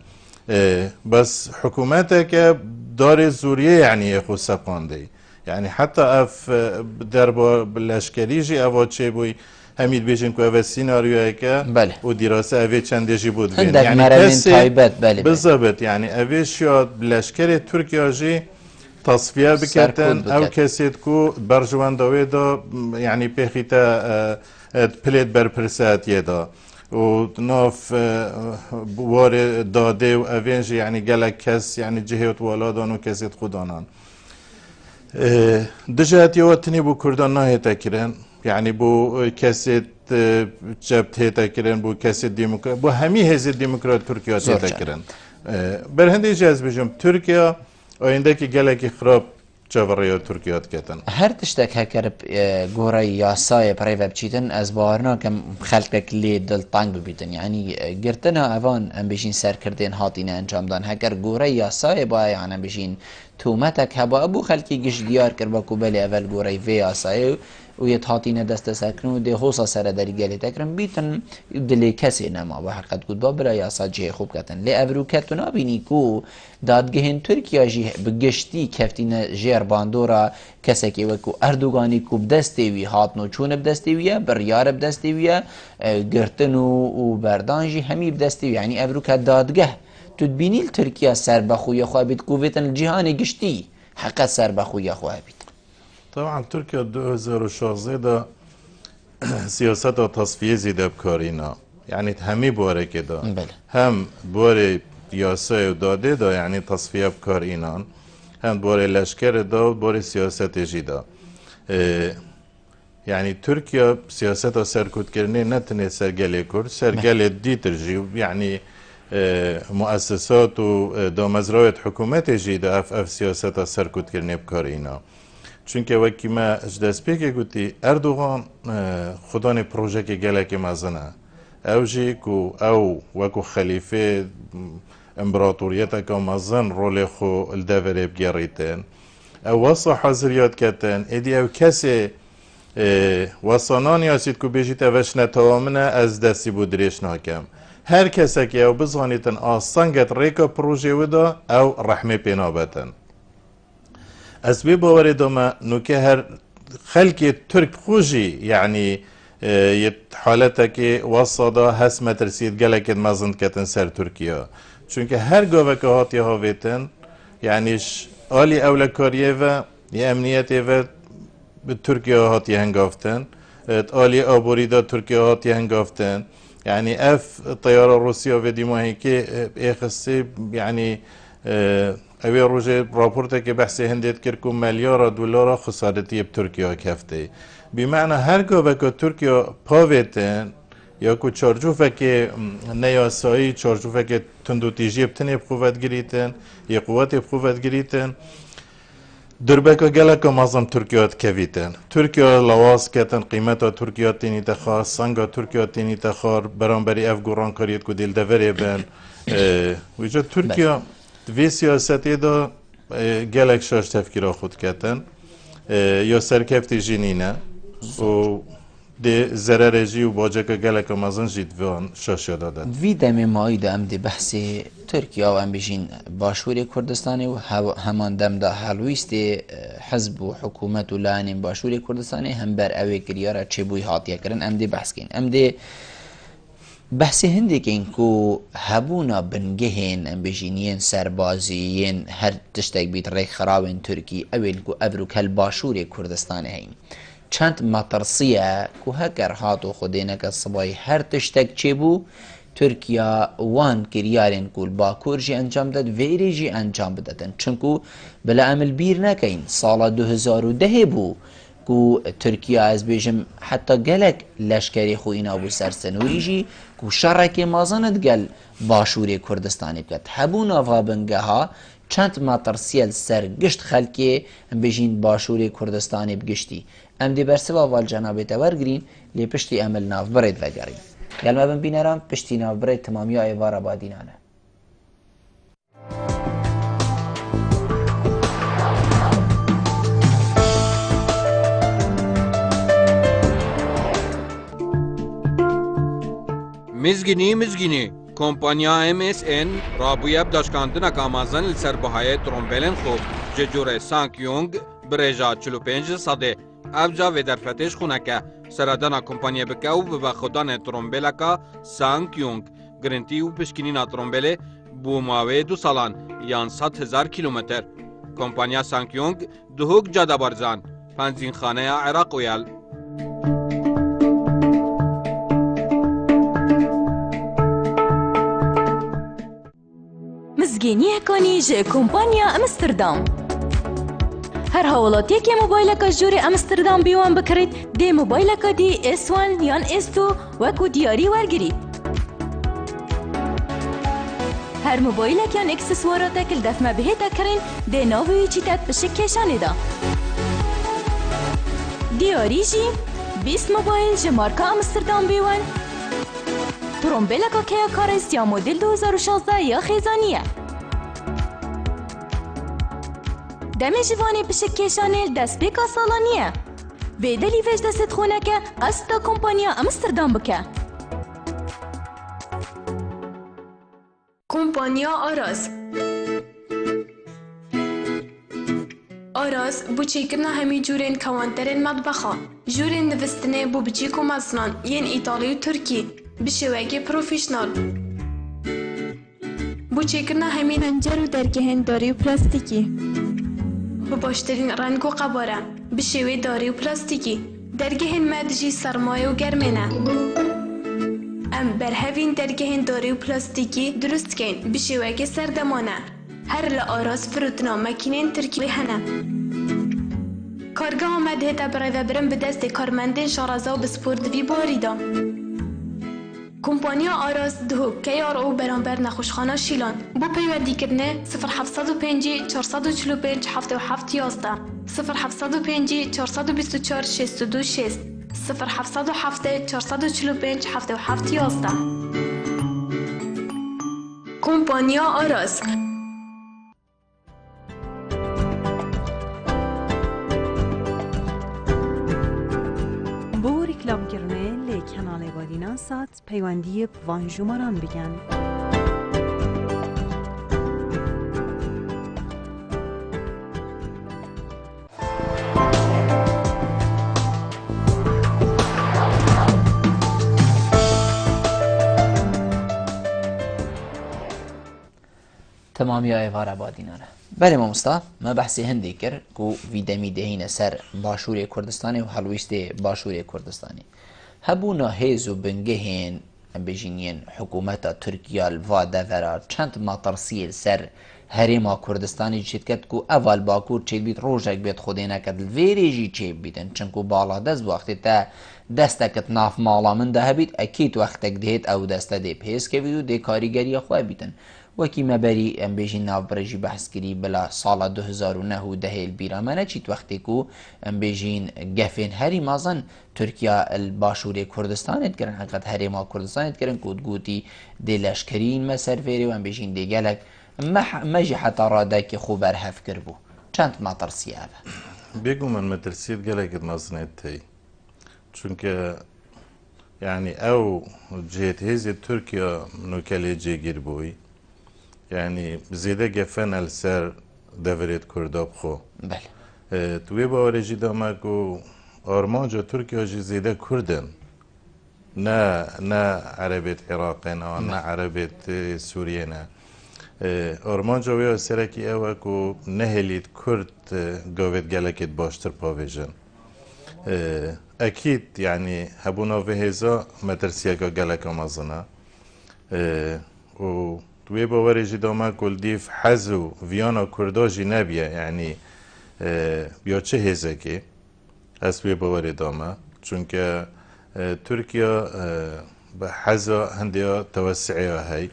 بس حكومتك دار زورية يعني خو سباندي يعني حتى اف دربا بالاشكاليجي افا چه بوي هميد بيجن كو اف سيناريو هيك ودراسة افي چندجي بود بين يعني كسي بالضبط يعني افي شاد بالاشكال تركيا جي تصفية بكتن او كسيت كو برجوان دويدا يعني بخيتا بليت برپرسات يدا و ناف وار داده و اوینجی يعني گلک کس يعني جهت ولادان و کسیت خودانان دجات يوتني بو كردان ناهيتا كرن يعني بو كسيت جبت هيتا كرن بو كسيت ديمقراط بو همي هزي ديمقراط تركيا هيتا كرن برهندي جاز بجم تركيا oyundaki geleki خراب جواريو تركيا كتن هر تشتك هكرب غوري ياساي بريفا بچيتن از بارنا كم خلقك لي دل طنگ ببيتن يعني گرتنا اوان ام بيشين سر كردين هاتين انجام دان هكر غوري ياساي با يعني بيشين تومتك هبا ابو خلقي گش ديار كربا كوبلي اول غوري في ياساي ويت هاتين دست سكنو دي هوسا سر دري گلي تكرم بيتن دلي كسي نما بحقت قد بابرا ياسا جي خوب كتن لي ابرو كتنا بينيكو دادگهن ترکیه جی بگشتی کفتین جیر باندورا کسی که وکو اردوگانی کو بدستی وی هاتنو چون بدستی ویه بریار بدستی ویه گرتن و بردان جی همی بدستی وی یعنی ابروکا دادگه تدبینی ترکیه سر بخوی خواه بید قوتن الجهانی گشتی حقا سر بخوی خواه بید طبعا تركيا 2016 ده سياسات تصفية زيادة بكارينا يعني همي بواره كده هم بواره ياسا داده دا يعني تصفية بكار إينان هم بوره لشكر دا و بوره سياسات جيدا يعني تركيا سياسات سركوت كرني نتنه سرگلي كر سرگلي دي ترجي يعني مؤسسات و دامزراوت حكومت جيدا اف سياسات سركوت كرني بكار إينا چونکه وکی ما اجداز پیکه گوتی اردوغان خودان پروژه که گلک مزنه او جی کو او وکو خلیفه امبراطوریتا که مزن رول خو الدوره بگریتن او وصا حضریات کتن ایدی او کسی وصانان یاسید که بیجیت اوش نتوامنه از دستی بودریش ناکم هر کسی که او بزانیتن آسانگت ریکا پروژه ودا او رحمه پینابتن از بی باوری دوما نوکه هر خلقی ترک خوشی یعنی یه حالتا که وصادا هست مترسید گلکت مزند کتن سر ترکیه چونکه هر گاوه که هاتی هاویتن یعنیش آلی اولکاریه و یه امنیتی و به ترکیه هاتی هنگافتن آلی آبوریدا ترکیه هاتی هنگافتن يعني اف طياره روسيا في ديماهي كي اخسي يعني اوی روزه راپورته که بحث هندیت کرد که ملیار دلار خسارتی بترکیه کفته بمعنى هرگاه که ترکیه پاویتن یا که چارجوفه که نیاسایی چارجوفه که تندوتیجی بتنی بقوت گریتن یا قوت بقوت گریتن دربکا گلکا مازم ترکیه کویتن ترکیه لواس کتن قیمتا ترکیه تینی تخار سنگا ترکیه تینی تخار برانبری اف گوران کاریت که دیل دوری بین ویجا ترکیه دوی سیاستی دا گلک شاش تفکیرا خود کتن یا سرکفتی جینینه و دی ضرر جی و باجه که گلک مازن جید وان شاش دادن وی دم مایی دا ام دی بحث ترکیه و ام بیشین باشوری کردستانی و همان دم دا حلویست حزب و حکومت و لانین باشوری کردستانی هم بر اوی کریارا چه بوی حاتیه کرن ام دی بحث کن ام دی بحث هندی که اینکو هبونا بنگهین ام بیشینین سربازیین هر تشتک بیت ریک خرابین ترکی اویل کو ابرو کل باشوری کردستانی هین چند مطرسیه که هکر هاتو خودینه که صبای هر تشتک چه بو ترکیه وان کریارین کل باکور جی انجام داد ویری جی انجام بدادن چونکو بلا عمل بیر نکین سال 2010 بو که ترکیه از بیجم حتی گلک لشکری خو اینا بو سرسنوری جی که شرک مازند گل باشوری کردستانی بکد هبون آفا بنگه ها چند مطرسیل سر گشت خلکی بیجین باشوری کردستانی بگشتی ام دی برسوا وال جنابێتە وەرگرین لێ پشتی ئەمل ناوبڕێت vەگەڕین گەلمە بن بینەران پشتی ناوبڕێت تەمامی ئێوارە بادینانە مزگینی کمپانیا MSN رابویه بداشکاندنه کامازن لسر بهای ترومبلن خوب ججور سانکیونگ برێژا 45 سەدێ ئەوجا وێ دەرفەتێش خونەکە سەردەنا کۆمپانیە بکە و ببە خۆدانێ ترۆمبێلەکە سانکیونگ گرنتی و پشکنینا ترۆمبێلێ بۆ ماوەیە 2 ساڵان یان 100,000 کیلومتر کۆمپانیا سانکیونگ دهۆک جادە بەرزان پەنزینخانەیە عێراق ویل مزگینیەکانی ji کۆمپانیا ئەمستردام هەر هەوڵاتیەکێ مۆبایلەکە ژووری ئەمستردام بیوان بکڕیت دێ مۆبایلەکە دی S1 یان S2 وەکو دیاری وەرگریت هەر مۆبایلێک یان ئەکسسواراتێک دەفمە بهێتە کڕین دێ ناوی چیتەت پشک کێشانێدا دیاری jî 20 مۆبایل ji marka ئەمستردام بیوان ترۆمبێلەکە کەیە کارێست یا مۆدل 2016 یا خێزانیە دەمێ ji vanê pişik kêşanê destpêka salanî ye vê delî vêj destê xûneke qesda kompanya Amsterdam bike Kompanya Aras Aras bu çêkirina hemî cûrên kewanterên medbexa jûrên nivîstinê bû biçîk û meznan yên Îtalî û Tirkî bi şêwekê profesyonel bu çêkirina hemî pencer û dergehên darî û plastîkî bi başterîn reng û qebare bi şêwê darî û plastîkî dergehên me dijî sermaye û germê ne em berhevîn dergehên darî û plastîkî durust dikein bi şêwekê serdemane her li Aras firotina makînên Tirkî hene kargeha me dihête birêvebirin bi destê karmendên şaraza û bi spor di vî barî da Kompanya Aras dihok keyar û beramber nexweşxana Şîlan bo peywendîkirinê 0705 445 77 yazde 0705 424 62 6 0707 445 77 yazde Kompanya Aras بۆ ریکلامکردنê lê Kenalê Badînan Sat peywendiyê bi van jûmaran bikin. تەمامی ئێوارە بادینانە بەێ مامۆستا مە بەحسی هەندێ کرد و ویدەمی دەهینە سەر باشووری کوردستانی و هەڵویستێ باشووری کوردستانی هەبوو ناهێز و بنگەهێن بێژینیان حکوومەتە تورکیا ڤا دەڤەرا چەند ماتەرسیل سەر هەرێما کوردستانی چیتکەت و ئەڤال باکوور چێت بیت ڕۆژێک بێت خودێنەکەت وێرێژی چێ بیدن چنکو باڵا دەست وەختێتە دەستەکەت ناف ماڵا مندا هەبیت ئەکیت وەختێک دێت ئەو دەستە دێ پێسکەوی و دێ کاریگەریە خوا بیتن وەکی مەبەری ئەم بێژی ناوبڕێژی بەحسکری بلا ساڵە 2009 دەهێل بیرامەنە چیت وەختێک و ئەم بێژین گەفێن هەری مازن تورکیا باشووری کوردستانێت کردن حقیقەت هەرێما کوردستانێت کردن گوتی دێ لەشکرین مە سەرفێری و ئەم بێژین دێگەلک مەژی حتا ڕادایکی خوو بەرهەف کرد بوو چەند ماتەرسیە بە بێگو من مەترسیت گەلێکت مەزنێت تەی چونکە یعنی ئەو جێت هێزی تورکیا نوکەلێ جێگیر بووی یعنی زێدە گەفەنە لەسەر دەڤرێت کووردا بخۆ توێ باوەرێژی دامەک و ئارمانجا تورکیاژی زێدە کوردن نە عەرەبێت عێراقێنەوە نە عەرەبێت سووریێنە ئارمانجا وێ سەرەکی ئەوەک و نەهێلیت کورد گاوێت گەلێکێت باشتر پاوێژن ئەکیت یعنی هەبوونا vê hêza مەترسیەکە گەلەکە مەزنە و توێ باوەرێژی دامە کولدیف حەز و ڤیانە کورداژی نەبیە یعنی یا چه هێزێکی ئەس توێ باوەرێ دامە چونکە تورکیا بە حەزە هەندێک تەوەسعەیە هەی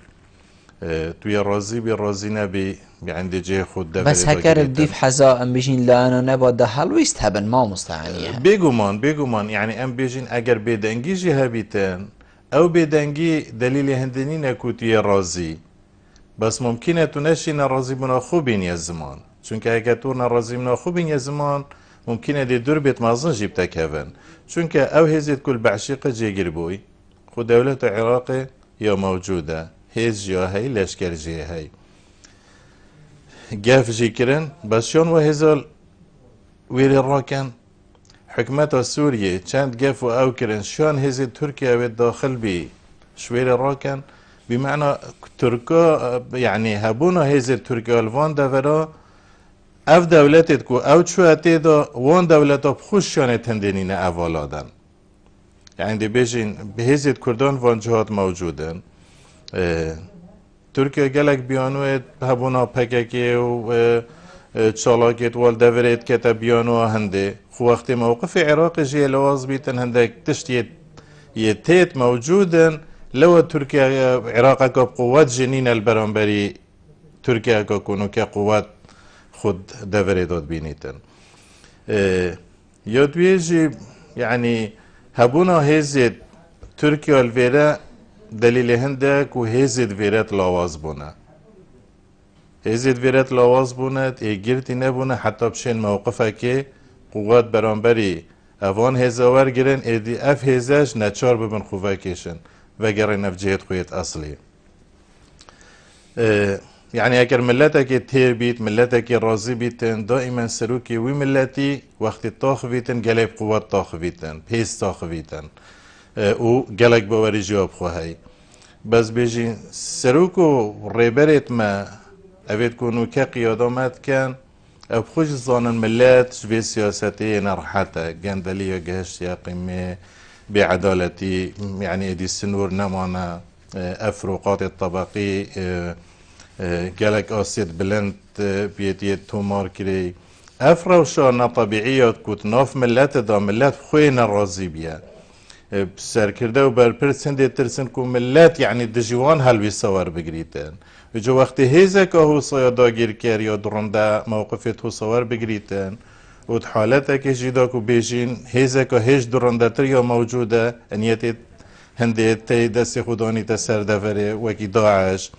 توی راضی بی راضی نبی عندي جي خود ده بس هكر بديف حزا ام بيجين لانا نبا حلويست هبن ما مستعنيه بيجومان يعني ام بيجين اگر بدنگي جي هبيتن او بدنگي دليل هندنين اكوتي راضي بس ممكنه تنشين راضي بنا خوبين يا زمان چونك اگر تو راضي بنا خوبين يا زمان ممكنه دي دور بيت مازن جيبتك هبن چونك او هزيت كل بعشيقه جي قربوي خو دولة العراق يا موجوده هز جا هي لشكر جي هي قاف جي كرن بس شون وهزال ويري راكن حكمته سوريا كانت قافوا او كرن شون هزي تركيا بالداخل بي شويري راكن بمعنى تركا يعني هبونا هزي تركيا الفان دفرا اف دولتكو او شواتي دا وان دولتا بخوش شانت هندينين اولادن يعني دي بيجين بهزي كردان وان جهات موجودن تركيا قالك بيانوه هبونا پککی و چالاکت والدورت كتا بيانوه هنده خو وقت موقف عراق جي لواز بيتن هندك تشت يتيت موجودن لو تركيا عراق بقوات جنين البرانبري تركيا كونو كقوات خود دورت داد بينيتن يدويجي يعني هبونا هزت تركيا الفيرا دليل هندك وهزت فيرات لاواز بونا هزت فيرات لاواز بونا ايجرتي نبونا حتى بشين موقفك قوات برانبري اوان هزاور گرن ادي اف هزاش نچار ببن خوفاكيشن وگرن اف جهت خويت اصلي يعني اگر ملتك تير بيت ملتك راضي بيتن دائما سروكي وملتي وقت طاخ بيتن قلب قوات طاخ بيتن بيس طاخ بيتن و گلک باوری جواب خواهی بس بیجین سروکو ریبرت ما اوید کنو که قیادامت کن اب خوش زانن ملت شوی سیاستی نرحته گندلی یا گهشت یا قیمه بعدالتی يعني ادي السنور نمانا افروقات الطبقي قالك اسيد بلند بيتي تومار كري افروشانا طبيعيات كوت ناف ملت دا ملت خوين الرازي بيا سركرده و برپرسن دي ترسن كو ملت يعني دجوان هلوي صور بگريتن جو وقت هيزك هو صيادا گير كر يا درنده موقفت هو صور بگريتن و حالتك جيداكو بيجين هيزك هيج درنده تر يا موجوده انيتي هندي تي دسي خداني تسر دفره وكي داعش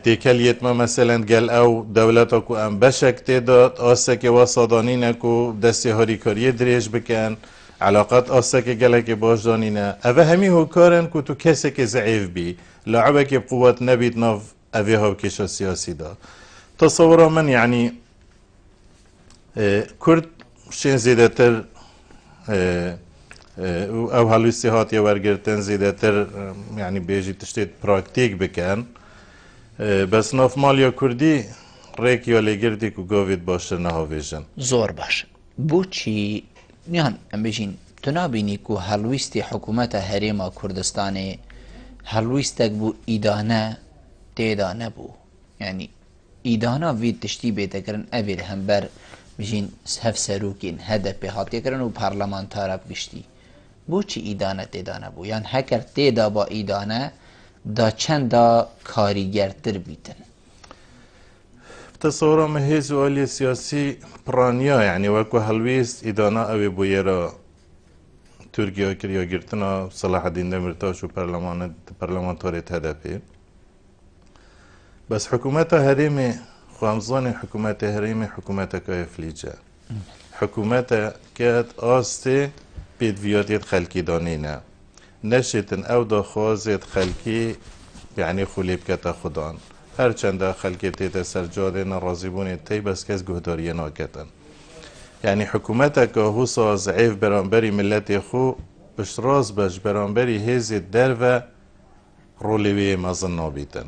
تيكليت ما مثلا قال او دولتكو ام بشك تدات آسك وصادانينكو دسي هاريكاري دريج بكن علاقات آسك قالك باش دانينا اوه همي هو كارن كو تو كسك زعيف بي لعبك بقوات نبيت ناف اوه بكشا سياسي دا تصورا من يعني كرد شين زيدتر او هلوسي هاتي ورگرتن زيدتر يعني بيجي تشتيت براكتيك بكن بس ناف ماليا كردي ريك يا لگردي كو گاويد باشتر نهاويجن زور باش بوچي نيان ام بيجين تنابيني كو هلويستي حكومت هريما كردستاني هلويستك بو إدانة تيدانة بو يعني إدانة ويد تشتي بيتكرن أبيل همبر بيجين هف سروكين هدف بهاتي كرن و برلمان تارب گشتي بوچي إدانة تيدانة بو يعني هكر تيدا با إدانة دا چند دا کاریگرتر بیتن تصورا مهيز والي سياسي برانيا يعني وكو هلويست إدانا أوي بويرا تركيا كريا گرتنا صلاح الدين دمرتاش و برلمان تاريت هدفي بس حكومتها هريمي خوامزاني حكومتها هريمي حكومتها كايفليجا حكومتها كات آستي بيد فياتيت خلقي دانينا نشتن او دا خوازت خلقی یعنی خولیب کتا خودان هرچند خلقی تیتا سرجادن رازیبون تی بس کس گهداری ناکتن یعنی حکومت که حوصا ضعیف برانبری ملت خو بشراز بش برانبری هزید در و رولیوی مزن نابیتن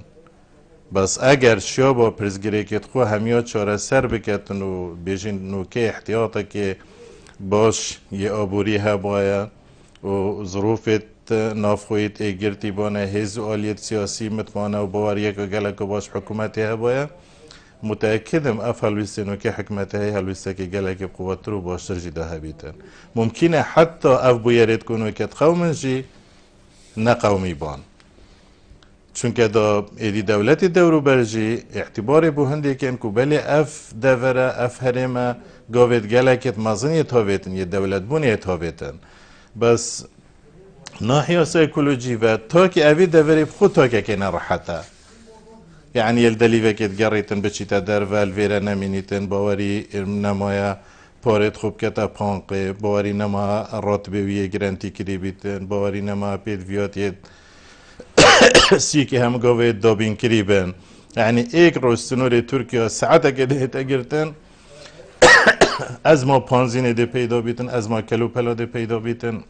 بس اگر شابا پرزگیری کت خو همیا چاره سر بکتن و بیجین نوکه احتیاطه که باش یه آبوری هبایه و ظروفت نافخویت ایگرتی بانه هزو آلیت سیاسی متمانه و باوریه که گلک و باش حکومتی هبایه متأكدم افهلوستنو که حکمته های هلوسته که گلک قوات رو باشتر جدا هبیتن ممکنه حتی اف بویرد کنو که قومن جی نقومی بان چونکه دا ایدی دولتی دورو برجی اعتباری بو هنده کن که بلی اف دوره اف هرمه گاوید گلکت مازن یتاویتن یه دولت بون یتاویتن بس ناحیه سایکولوژی و تا که اوی دوری خود تا که کنه راحته يعني يلدلي وكيت جريتن بچيتا درفال فيرا نمينيتن باوري نمايا بارت خوب كتا بانقي باوري نما راتبه ويه گرانتي كريبيتن باوري نما بيت فيات يد سيكي هم قويت دابين كريبن يعني ايك روز سنوري تركيا ساعتا كده تاگرتن از ما پانزين ده پیدا بیتن از ما کلو پلا ده پیدا بیتن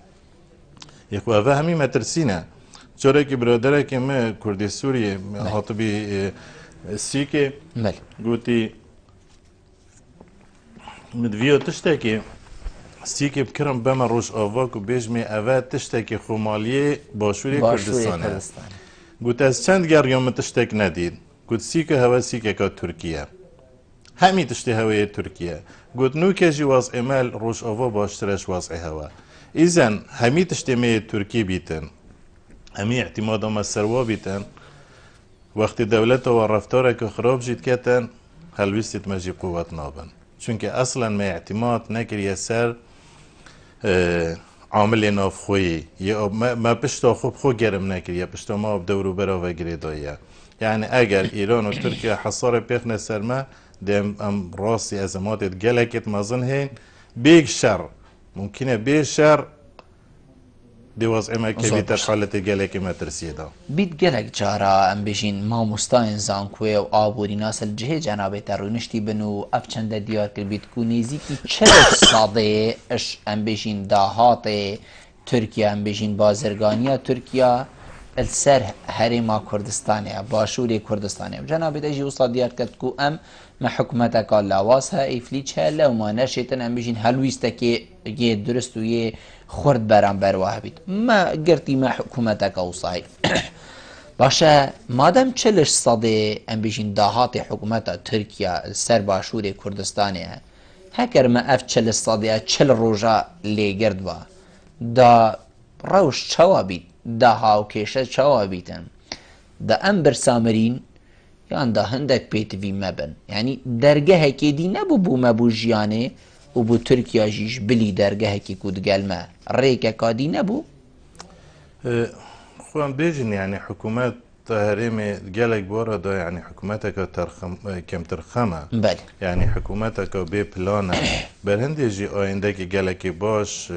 يكو اوه همي مترسينه چرا که برادره که من کردی سوریه حاطبی سیکه گوتی مدویو تشته که سیکه بکرم بما روش آوا که بیجمی اوه تشته که خومالیه باشوری کردستانه گوت از چند گریام تشتک ندید گوت سیکه هوا سیکه که ترکیه همی تشته هوای ترکیه گوت نو که جی وضع مال روش آوا باشترش وضع هوا ایزن همی تشته می ترکی بیتن همي اعتماد ما السروا بيتن وقت دولته ورفتارك خراب جيت كتن هلويستت مجي قوة نابن چونك اصلا ما اعتماد نكر يسر عامل ناف خوي ما پشتا خوب خو گرم نكر يا پشتا ما بدورو برا و گريدايا يعني اگر ايران و تركيا حصار بيخنا سرما دم ام راسي ازمات گلكت مازن هين بيگ شر ممكنه بيگ شر دیواز اما که بیتر حالت گلک مترسیه دا بیت گلک جارا ام بجین ما مستاین زانکوی و آبوری ناسل جه جنابه ترونشتی بنو افچنده دیار کر بیت کونیزی که چلک ساده اش ام بجین داهات ترکیه ام بجین بازرگانیا ترکیه السر هرما کردستانه باشوری کردستانه جنابه دجی وصاد دیار کد کو ام ما حکومتك لاواسها ایفلیچه لو ما نشیتن ام بجین هلویسته که درست و یه خورد برام برواه بید ما قرتي ما حكومتك او صحيح باشا مادام چلش صدي ام بيجين داهات حكومتا تركيا سر باشور كردستاني هكر ما اف چلش صدي چل روجا لي قرد با دا روش چوا بید دا هاو كيشه چوا بيتن دا امبر سامرين يعني دا هندك بيت في مبن يعني درجه كيدي نبو بو مبو جياني و بو ترکیه جیش بلی درگه که کود گلمه ریکه کادی نبو؟ خوان بیجن يعني حكومات هرمي جالك بورا دا يعني حكومتك كم ترخمه بله يعني حكومتك بي بلانه برهندي جي آيندك جالك باش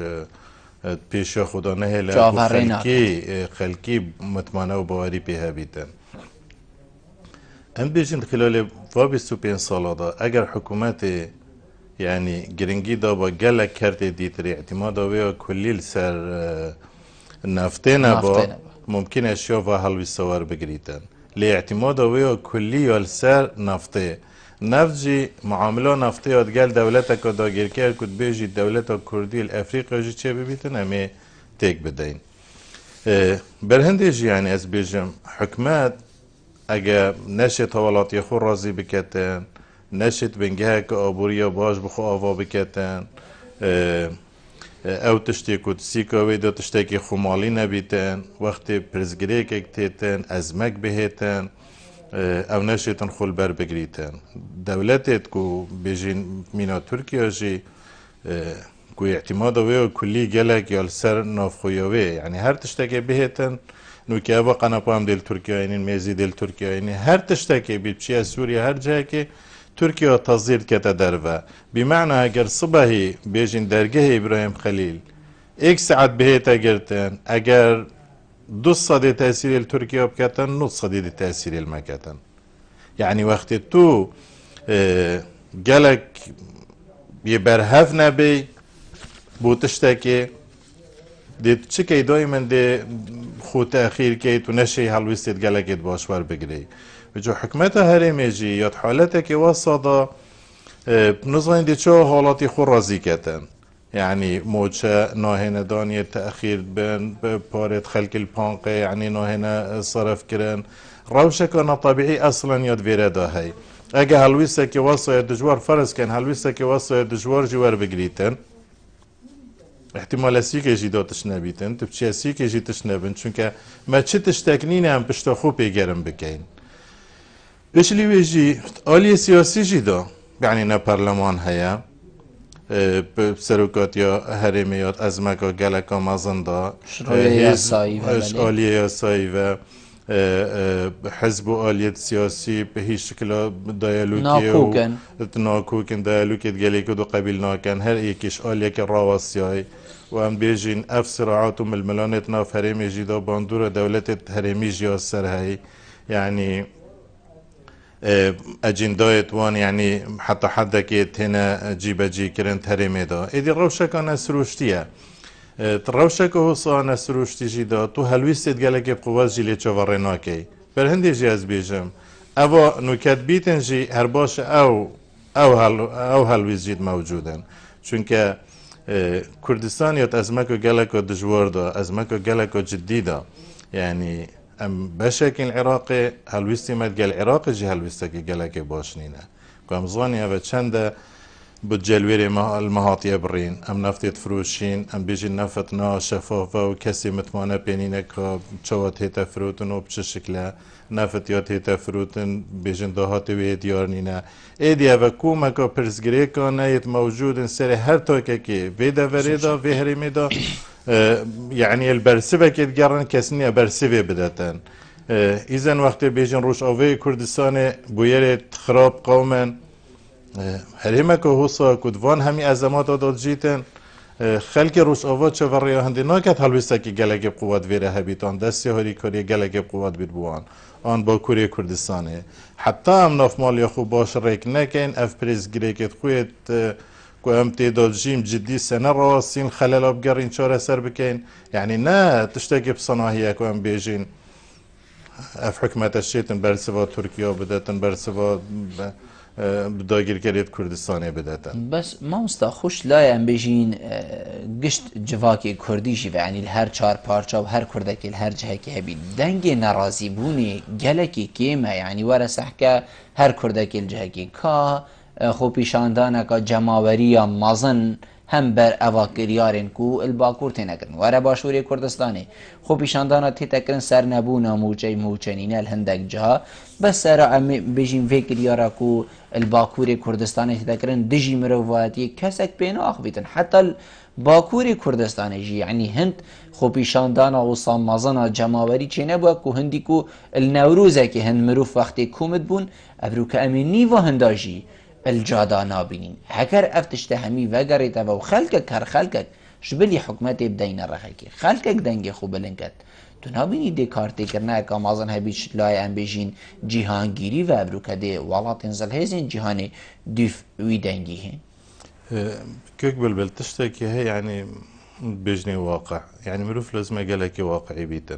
پیش خدا نهله خلقی مطمئنه و باوری پیه بیتن ام بیجن خلال و 25 ساله دا اگر حکومت يعني جرينجي دابا جالك كارت ديتري اعتماد ويا كليل سر نفتنا با ممكن اشياء وهل بيصور بجريتن لاعتماد ويا كلي السر نفته نفجي معامله نفته ادقال دولتك داگیر کرد کد بیجی دولت کردی الافریقا جی چه ببیتن همه تک بدین برهنده جی يعني از بیجم حکمت اگه نشت حوالاتی خود راضی بکتن نشت بنگه که آبوریا باش بخو آوا بکتن او تشتی کد سیکاوی دا تشتی که خمالی نبیتن وقتی پرزگری که تیتن ازمک بهیتن او نشتن خول بر بگریتن دولتت کو بیجین مینا ترکیه جی کو اعتماد وی کلی گلک یا سر نافخویاوی یعنی هر تشتی که بهیتن نو که او قناپام دل ترکیه اینین میزی دل ترکیه اینین هر تشتی که بیچی از سوریه هر جای که تركيا تصدير كتدرفة بمعنى اگر صبحي بيجين درجه ابراهيم خليل اك ساعت بهيتا قرتن اگر دو صدي تأثير تركيا بكتن نص صدي تأثير المكتن يعني وقت تو قالك يبرهف نبي بو تشتكي دي تشكي دايما دي خو تأخير كيت ونشي هالوستيت قالك يتباشور بقري جو حكمتها هرميجي ياد حالتك وصدا بنظرين دي شو حالاتي خو رازي كتن يعني موجة ناهنا دانية تأخير بين بارد خلق البانقي يعني ناهنا صرف كرن روشة كان طبيعي أصلا ياد فيرادا هاي اگه هلويسا كي وصا يدجوار فرس كان هلويسا كي وصا يدجوار جوار بقريتن احتمال سیکێژی دۆ تش نەبیتن تبچە سیکێژی تش نەبن چونکە مە چ تشتێکنینە ئەم پشتە خۆ پێگەرم بکەین پێشلی وێژی ئالیە سیاسیژی دا یعنی نە پەرلەمان هەیە سەرۆکاتیا هەرێمیات ئەزمەکە گەلەکە مەزندا ئالیە یاسایی و حزب و آلیت سیاسی به هیچ شکل دایالوگی و ناکوکن دایالوگیت گلیک دو قبیل ناکن هر یکیش آلیه که راواسیای و هم بیجین اف صراعات و ململانت ناف هرمی جیدا باندور دولت هرمی جیا سر هی یعنی اجندایت وان یعنی حتی حد که تینا جیبه جی کرن هرمی دا ایدی روشکان سروشتیه روشک حسان سروشتی جدا تو هلویست گله که قوت جیلی چواره ناکی بر هندی جی از بیجم اوا نکات بیتن جی هر باش او هلویست جید موجودن چونکه کردستان یاد ازمکو گله که دجوار دا ازمکو گله که جدی دا یعنی ام بشکل عراقی هلویستی مد گل عراقی جی هلویسته که گله که باش نینه که امزانی او چنده بتجلويري المهاطية برين ام نفتيت فروشين ام بيجي نفتنا شفافة وكسي متمانة بينينك چوات هيتا فروتن و بچه شكله نفتيات هيتا فروتن بيجن دهاتي ويه ديارنينه ايدي اوه كومكا پرزگريكا نايت موجودن سري هر توكا كي ويدا وريدا ويهرمي دا يعني البرسبة كي تقرن كسنية برسبة بدتن اذن وقت بيجن روش اوه كردستان بويري خراب قومن هرمه که حسا کدوان همی ازمات داد جیتن خلک روش آواد چه وریا هندی ناکت هلویسته که گلگ قوت ویره هبیتان دستی هاری کاری گلگ قوت بید بوان آن با کوری کردستانه حتی هم نافمال یا خوب باش ریک نکن اف پریز گریکت خویت که هم تیداد جیم جدی سنه راسین خلال آبگرین چاره سر بکن یعنی نه تشتاکی بصناهیه که هم بیجین اف حکمت الشیطن برسوا ترکیه بدتن برسوا بداگیر کرد کردستانی بداتن بس ما مستخوش لا ام بيجين قشت جواكي كرديشي يعني هر چار پارچا و هر كردكي هر جهه كي هبي دنگ ناراضي بوني گلكي كيما يعني ورا سحكا هر كردكي الجهه كي كا خو پیشاندانا کا جماوريا مازن هم بر اواکریارن کو الباکور تنکرن وره باشوری کردستانی خو پیشاندانا تیتکرن سر نبونا موچنین الهندک جها بس سر بجین فکریارا کو الباکور کردستانی تیتکرن دجی مروواتی کسک بین آخ بیتن حتی الباکور کردستانی جی یعنی هند خو پیشاندانا و سامازانا جماوری چه نبوه کو هندی کو النوروزه که هند مروف وقتی کومد بون ابرو که امینی و هنداجی الجادا نابینین هکر افتشت همی وگریت و خلقك هر خلقك شبلی حکمت بدین رخی خلقك دنگ خوب لنکت تو نابینی دی کارتی کرنه که مازن هبیش لای ام بیجین جهانگیری و ابرو که دی والات انزل هزین جهانی دیف وی دنگی هن كيك بلبل تشتكي هي يعني بيجني واقع يعني مروف لازم قالك واقعي بيتن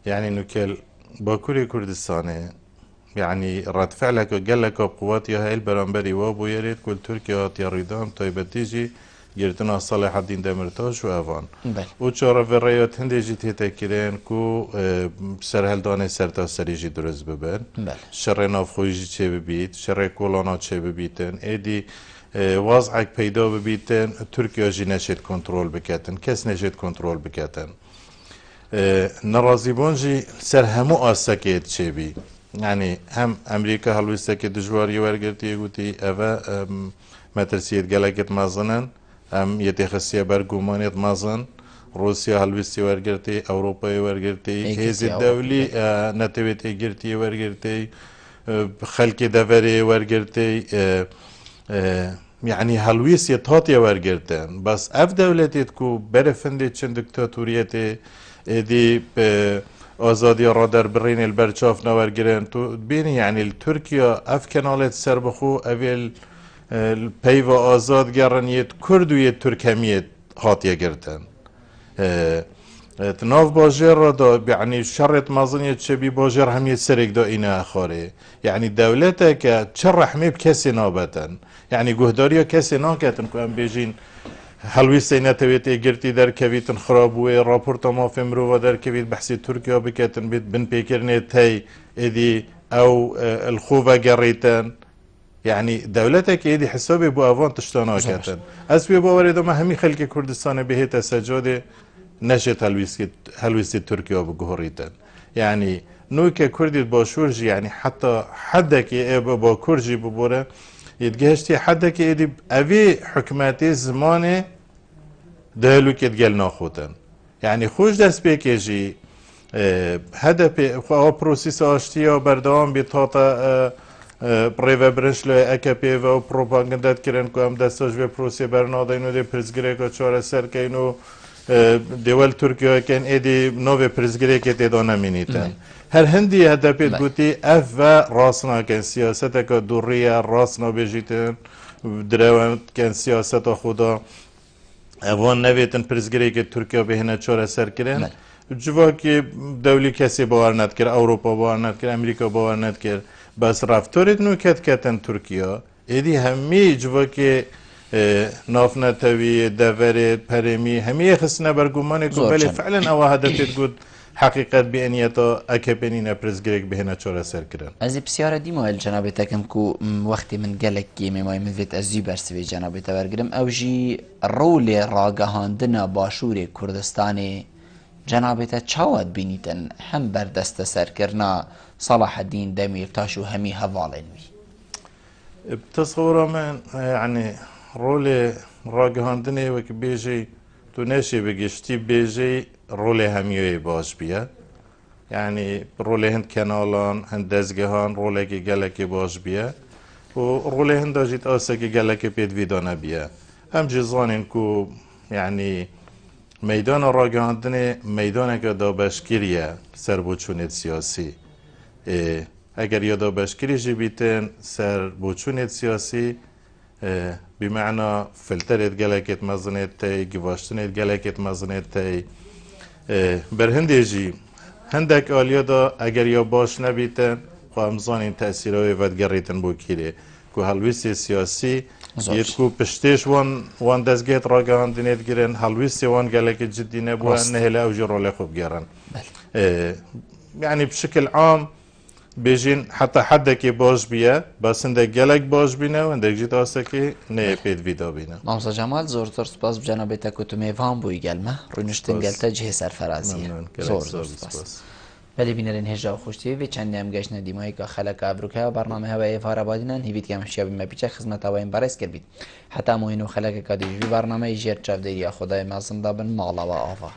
يعني انه كل باكوري كردستاني يعني رد فعلك قال لك بقوات يا هاي البرامبري وابو يريد كل تركيا يا ريدام طيب تيجي يرتنا صالح الدين دمرتاش وافان وشارة في الريات هندي جيت هتاكلين كو سرهل داني سرتا سريجي درز ببن شر نافخويجي چه ببيت شر كولانا چه ببيتن ايدي وضعك پیدا ببیتن ترکیه جی نشید کنترل بکتن کس نشید کنترل بکتن نرازیبان جی سر همو آسکید چه بی يعني هم امريكا هلويستا كي دجواري ورقرتي قوتي افا مترسيت قلقت مازنن هم يتخسيا برقومانيت مازن روسيا هلويستي ورقرتي اوروبا ورقرتي هيز الدولي نتويت ايقرتي ورقرتي خلقي دفري ورقرتي يعني هلويس يتهاتي ورقرتن بس اف دولتي تكو برفندي چن دكتاتوريتي دي آزادی را در برین البرچاف نورگرن تو بینی یعنی ترکیه اف کنالت سر بخو اول پیو آزاد گرن یه کرد و یه ترکمیت هاتیه گرتن تناف باجر را دا یعنی شرط مازنیت شبی باجر هم یه سرک دا اینه اخاره یعنی دولته که چه رحمه بکسی نابتن یعنی گهداری کسی ناکتن که هم بیجین هلویستی نتویت ایگرتی در کویتن خرابوی راپورت ما فمرو و در کویت بحثی ترکیه بکتن بید بن پیکرنه تای ایدی او الخوفه گریتن يعني دولتك يدي حسابي بو افان تشتانا كاتن از بي باوري دو ما همي خلق كردستان بهيت سجاد نشت هلويسي تركيا بجهوريتن يعني نوك كردي باشورجي يعني حتى حدك با كرجي ببوره يتجهشتي حدك يدي أبي حكماتي زمانه دهلو كتجل ناخوتن يعني خوش دست بيكيجي هدف خو بروسيس اشتيا بردوام بيتاتا بريفا برنشلو اكابي و بروباغندا كرن كو ام دستاج و بروسي برنادينو دي برزگريكو چور سر كينو دول تركيا كان ايدي نوفي برزگريكي تدانا مينيتن هر هندي هدفت گوتي اف راسنا كان سياستك دورية راسنا بيجيتن دروان كان سياستا خدا اوان نویتن پرزگری ترکیه به هنه چهار سر کردن جوا که دولی کسی باور ند کرد اروپا باور ند کرد امریکا باور ند کرد بس رفتارت نوکت کتن ترکیه ایدی همی جوا که ناف نتوی دورت پرمی همی خسنه برگومانه که ولی فعلا او هدفت گود حقیقت بینیتا اکپنین پرزگریک به هنه چهار سر کردن از بسیار دیمو الجناب تکم کو وقتی من گلک کی مای مفید از زی برسوی جناب تبرگرم اوجی رول راگهاندن باشور کردستان جناب تا چاوت بینیتن هم بر دست سر کرنا صلاح الدین دمیرتاش و همی هوالن وی تصور من يعني رول راگهاندن وک بیجی تو نشی بگشتی بیجی رول همیوی باش بیا يعني رول هند كانالان هند دزگهان رول که گلکی باش بیا و رول هند داجیت آسه که گلکی پید ویدانه بیا هم جزانین کو يعني میدان راگهاندن میدان که دا بشکریه سر بوچونت سیاسی اگر یا بشکری جی بیتن سر بوچونت سیاسی بمعنى فلترت گلکت مزنت تی گواشتنت گلکت مزنت تی برهنده جی هندک آلیا دا اگر یا باش نبیتن خو همزان این تأثیرهای ودگریتن بو کیره که هلویسی سیاسی یه کو پشتش وان دزگیت را گاندینیت گیرن هلویسی وان گلک جدی نبوان نهلا اوجی رول خوب گیرن يعني بشكل عام بيجين حتى حدك باش بيه بس عندك جلك باش بينه وعندك جيت آسكي نه بيد ويدا بينه نامزا جمال زورتر سپاس بجناب تکوتو میوان بوی گلمه روی نشتن گلتا جه سرفرازیه زور سپاس ولی بینرین هجا و خوشتی و چندی هم گشت ندیمایی که خلق ابروکه و برنامه هوای افار آبادینن هیوید که همشیا بیم پیچه خدمت هوایم برس کر بید حتی موینو خلق کادیجوی برنامه جیر چاودیری خدای مازم دابن مالا و آوا